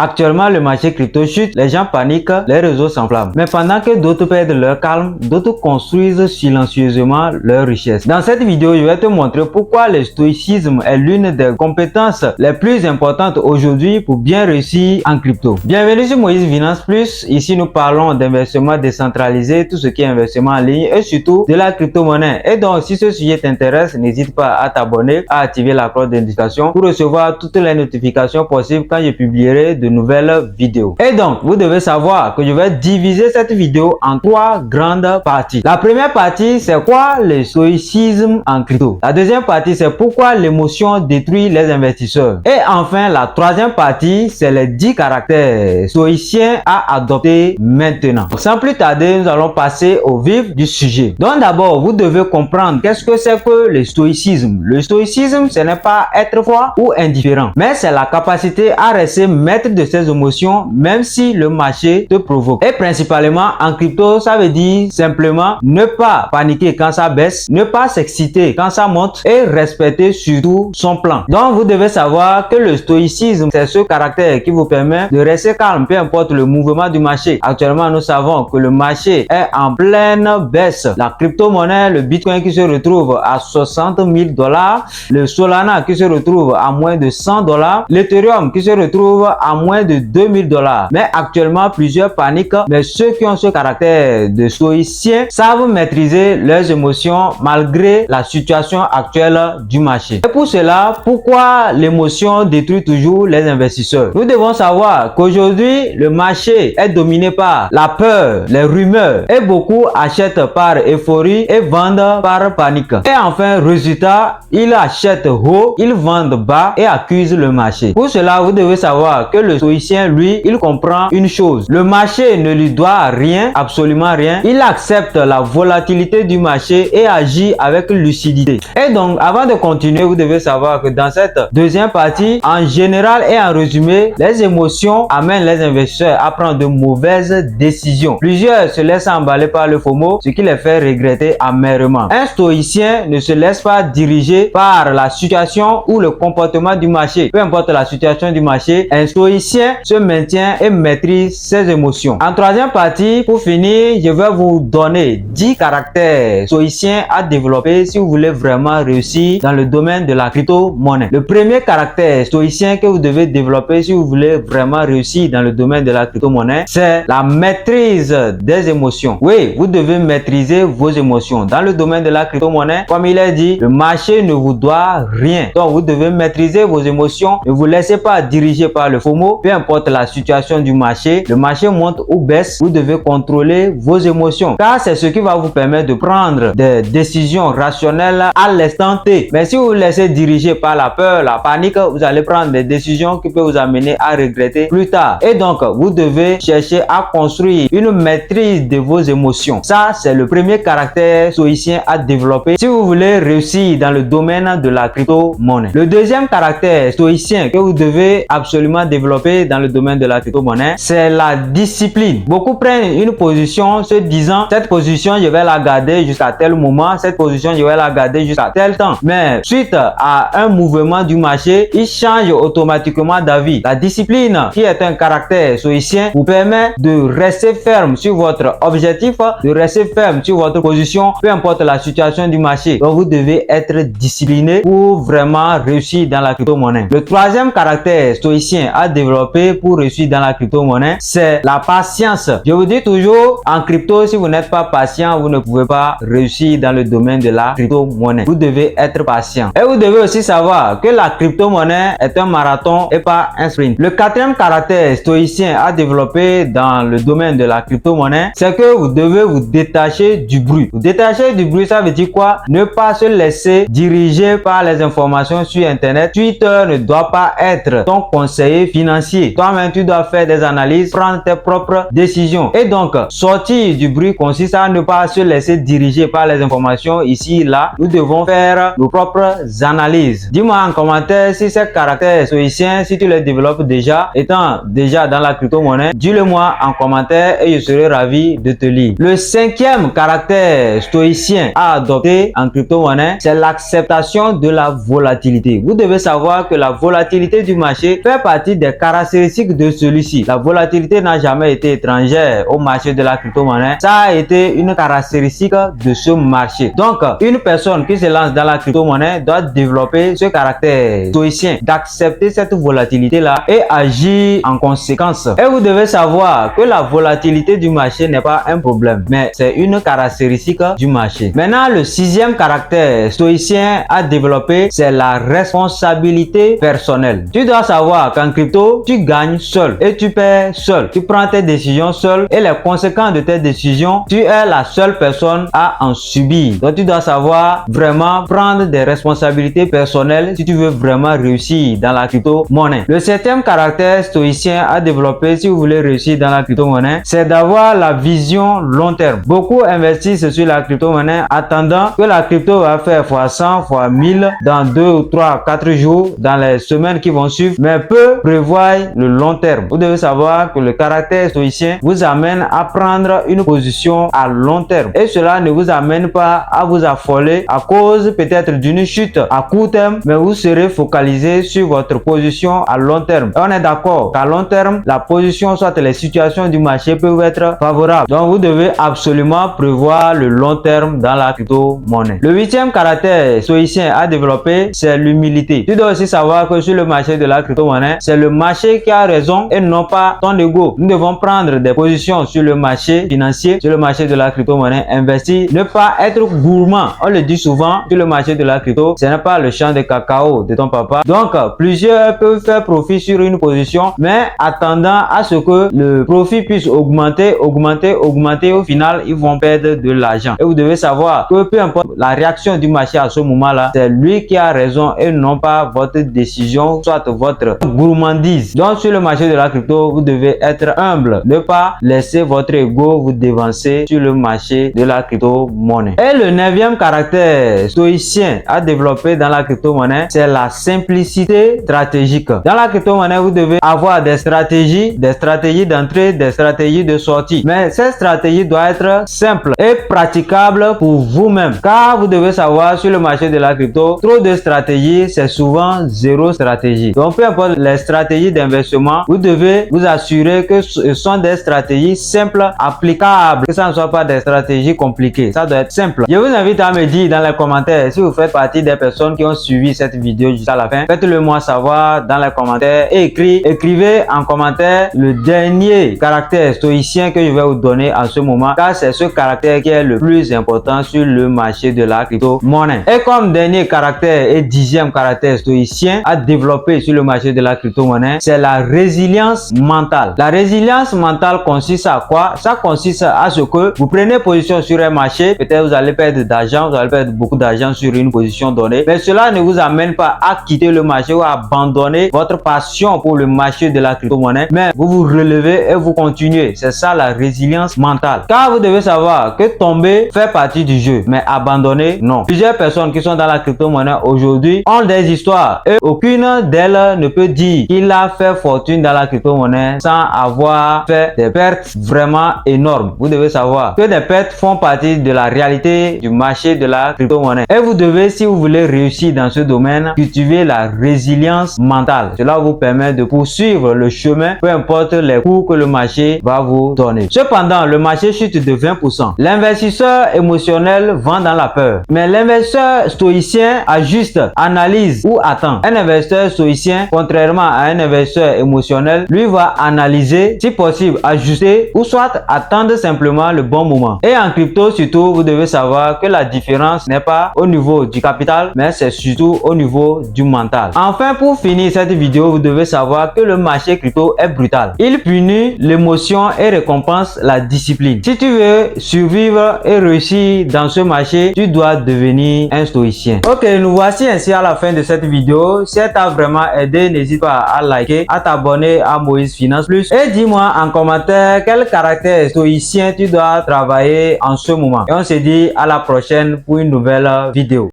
Actuellement, le marché crypto chute, les gens paniquent, les réseaux s'enflamment. Mais pendant que d'autres perdent leur calme, d'autres construisent silencieusement leur richesse. Dans cette vidéo, je vais te montrer pourquoi le stoïcisme est l'une des compétences les plus importantes aujourd'hui pour bien réussir en crypto. Bienvenue sur Moïse Finance Plus. Ici, nous parlons d'investissement décentralisé, tout ce qui est investissement en ligne et surtout de la crypto-monnaie. Et donc, si ce sujet t'intéresse, n'hésite pas à t'abonner, à activer la cloche de notification pour recevoir toutes les notifications possibles quand je publierai de nouvelles vidéos. Et donc, vous devez savoir que je vais diviser cette vidéo en 3 grandes parties. La première partie, c'est quoi le stoïcisme en crypto. La deuxième partie, c'est pourquoi l'émotion détruit les investisseurs. Et enfin, la troisième partie, c'est les 10 caractères stoïciens à adopter maintenant. Sans plus tarder, nous allons passer au vif du sujet. Donc d'abord, vous devez comprendre qu'est-ce que c'est que le stoïcisme. Le stoïcisme, ce n'est pas être froid ou indifférent, mais c'est la capacité à rester maître de ses émotions même si le marché te provoque. Et principalement en crypto, ça veut dire simplement ne pas paniquer quand ça baisse, ne pas s'exciter quand ça monte et respecter surtout son plan. Donc vous devez savoir que le stoïcisme, c'est ce caractère qui vous permet de rester calme peu importe le mouvement du marché. Actuellement, nous savons que le marché est en pleine baisse. La crypto-monnaie, le Bitcoin qui se retrouve à 60 000 $, le Solana qui se retrouve à moins de 100 $, l'Ethereum qui se retrouve à moins de 2000 $. Mais actuellement, plusieurs paniquent, mais ceux qui ont ce caractère de stoïcien savent maîtriser leurs émotions malgré la situation actuelle du marché. Et pour cela, pourquoi l'émotion détruit toujours les investisseurs? Nous devons savoir qu'aujourd'hui, le marché est dominé par la peur, les rumeurs et beaucoup achètent par euphorie et vendent par panique. Et enfin, résultat, ils achètent haut, ils vendent bas et accusent le marché. Pour cela, vous devez savoir que le stoïcien, lui, il comprend une chose. Le marché ne lui doit rien, absolument rien. Il accepte la volatilité du marché et agit avec lucidité. Et donc, avant de continuer, vous devez savoir que dans cette deuxième partie, en général et en résumé, les émotions amènent les investisseurs à prendre de mauvaises décisions. Plusieurs se laissent emballer par le FOMO, ce qui les fait regretter amèrement. Un stoïcien ne se laisse pas diriger par la situation ou le comportement du marché. Peu importe la situation du marché, un stoïcien se maintient et maîtrise ses émotions. En troisième partie, pour finir, je vais vous donner 10 caractères stoïciens à développer si vous voulez vraiment réussir dans le domaine de la crypto-monnaie. Le premier caractère stoïcien que vous devez développer si vous voulez vraiment réussir dans le domaine de la crypto-monnaie, c'est la maîtrise des émotions. Oui, vous devez maîtriser vos émotions. Dans le domaine de la crypto-monnaie, comme il est dit, le marché ne vous doit rien. Donc, vous devez maîtriser vos émotions. Ne vous laissez pas diriger par le FOMO. Peu importe la situation du marché, le marché monte ou baisse, vous devez contrôler vos émotions. Car c'est ce qui va vous permettre de prendre des décisions rationnelles à l'instant T. Mais si vous vous laissez diriger par la peur, la panique, vous allez prendre des décisions qui peuvent vous amener à regretter plus tard. Et donc, vous devez chercher à construire une maîtrise de vos émotions. Ça, c'est le premier caractère stoïcien à développer si vous voulez réussir dans le domaine de la crypto-monnaie. Le deuxième caractère stoïcien que vous devez absolument développer dans le domaine de la crypto-monnaie, c'est la discipline. Beaucoup prennent une position se disant, cette position, je vais la garder jusqu'à tel moment, cette position, je vais la garder jusqu'à tel temps. Mais suite à un mouvement du marché, ils changent automatiquement d'avis. La discipline, qui est un caractère stoïcien, vous permet de rester ferme sur votre objectif, de rester ferme sur votre position, peu importe la situation du marché. Donc, vous devez être discipliné pour vraiment réussir dans la crypto-monnaie. Le troisième caractère stoïcien à développer pour réussir dans la crypto-monnaie, c'est la patience. Je vous dis toujours, en crypto, si vous n'êtes pas patient, vous ne pouvez pas réussir dans le domaine de la crypto-monnaie. Vous devez être patient. Et vous devez aussi savoir que la crypto-monnaie est un marathon et pas un sprint. Le quatrième caractère stoïcien à développer dans le domaine de la crypto-monnaie, c'est que vous devez vous détacher du bruit. Vous détacher du bruit, ça veut dire quoi? Ne pas se laisser diriger par les informations sur Internet. Twitter ne doit pas être ton conseiller financier. Toi-même, tu dois faire des analyses, prendre tes propres décisions. Et donc, sortir du bruit consiste à ne pas se laisser diriger par les informations ici, là. Nous devons faire nos propres analyses. Dis-moi en commentaire si ces caractères stoïciens, si tu les développes déjà, étant déjà dans la crypto-monnaie, dis-le-moi en commentaire et je serai ravi de te lire. Le cinquième caractère stoïcien à adopter en crypto-monnaie, c'est l'acceptation de la volatilité. Vous devez savoir que la volatilité du marché fait partie des caractéristique de celui-ci, la volatilité n'a jamais été étrangère au marché de la crypto-monnaie. Ça a été une caractéristique de ce marché. Donc, une personne qui se lance dans la crypto-monnaie doit développer ce caractère stoïcien, d'accepter cette volatilité-là et agir en conséquence. Et vous devez savoir que la volatilité du marché n'est pas un problème, mais c'est une caractéristique du marché. Maintenant, le sixième caractère stoïcien à développer, c'est la responsabilité personnelle. Tu dois savoir qu'en crypto, tu gagnes seul et tu perds seul. Tu prends tes décisions seul et les conséquences de tes décisions, tu es la seule personne à en subir. Donc, tu dois savoir vraiment prendre des responsabilités personnelles si tu veux vraiment réussir dans la crypto-monnaie. Le septième caractère stoïcien à développer si vous voulez réussir dans la crypto-monnaie, c'est d'avoir la vision long terme. Beaucoup investissent sur la crypto-monnaie attendant que la crypto va faire x100, x1000 dans 2 ou 3, 4 jours, dans les semaines qui vont suivre, mais peu prévoient le long terme. Vous devez savoir que le caractère stoïcien vous amène à prendre une position à long terme et cela ne vous amène pas à vous affoler à cause peut-être d'une chute à court terme, mais vous serez focalisé sur votre position à long terme. Et on est d'accord qu'à long terme, la position, soit les situations du marché peuvent être favorables. Donc, vous devez absolument prévoir le long terme dans la crypto-monnaie. Le huitième caractère stoïcien à développer, c'est l'humilité. Tu dois aussi savoir que sur le marché de la crypto-monnaie, c'est le marché qui a raison et non pas ton ego. Nous devons prendre des positions sur le marché financier, sur le marché de la crypto-monnaie, investir, ne pas être gourmand. On le dit souvent, sur le marché de la crypto, ce n'est pas le champ de cacao de ton papa. Donc, plusieurs peuvent faire profit sur une position, mais attendant à ce que le profit puisse augmenter. Au final, ils vont perdre de l'argent. Et vous devez savoir que peu importe la réaction du marché à ce moment-là, c'est lui qui a raison et non pas votre décision, soit votre gourmandise. Donc, sur le marché de la crypto, vous devez être humble. Ne pas laisser votre ego vous dévancer sur le marché de la crypto-monnaie. Et le neuvième caractère stoïcien à développer dans la crypto-monnaie, c'est la simplicité stratégique. Dans la crypto-monnaie, vous devez avoir des stratégies d'entrée, des stratégies de sortie. Mais ces stratégies doivent être simples et praticables pour vous-même. Car vous devez savoir, sur le marché de la crypto, trop de stratégies, c'est souvent zéro stratégie. Donc, peu importe les stratégies d'investissement, vous devez vous assurer que ce sont des stratégies simples, applicables, que ça ne soit pas des stratégies compliquées. Ça doit être simple. Je vous invite à me dire dans les commentaires si vous faites partie des personnes qui ont suivi cette vidéo jusqu'à la fin. Faites-le moi savoir dans les commentaires et écrivez en commentaire le dernier caractère stoïcien que je vais vous donner en ce moment, car c'est ce caractère qui est le plus important sur le marché de la crypto-monnaie. Et comme dernier caractère et dixième caractère stoïcien à développer sur le marché de la crypto-monnaie, c'est la résilience mentale. La résilience mentale consiste à quoi? Ça consiste à ce que vous prenez position sur un marché, peut-être vous allez perdre d'argent, vous allez perdre beaucoup d'argent sur une position donnée, mais cela ne vous amène pas à quitter le marché ou à abandonner votre passion pour le marché de la crypto-monnaie, mais vous vous relevez et vous continuez. C'est ça la résilience mentale. Car vous devez savoir que tomber fait partie du jeu, mais abandonner, non. Plusieurs personnes qui sont dans la crypto-monnaie aujourd'hui ont des histoires et aucune d'elles ne peut dire qu'il a fait fortune dans la crypto-monnaie sans avoir fait des pertes vraiment énormes. Vous devez savoir que des pertes font partie de la réalité du marché de la crypto-monnaie. Et vous devez, si vous voulez réussir dans ce domaine, cultiver la résilience mentale. Cela vous permet de poursuivre le chemin, peu importe les coups que le marché va vous donner. Cependant, le marché chute de 20%. L'investisseur émotionnel vend dans la peur. Mais l'investisseur stoïcien ajuste, analyse ou attend. Un investisseur stoïcien, contrairement à un investisseur émotionnel, lui va analyser, si possible, ajuster ou soit attendre simplement le bon moment. Et en crypto, surtout, vous devez savoir que la différence n'est pas au niveau du capital, mais c'est surtout au niveau du mental. Enfin, pour finir cette vidéo, vous devez savoir que le marché crypto est brutal. Il punit l'émotion et récompense la discipline. Si tu veux survivre et réussir dans ce marché, tu dois devenir un stoïcien. Ok, nous voici ainsi à la fin de cette vidéo. Si elle t'a vraiment aidé, n'hésite pas à liker, à t'abonner à Moïse Finance Plus et dis-moi en commentaire quel caractère stoïcien tu dois travailler en ce moment. Et on se dit à la prochaine pour une nouvelle vidéo.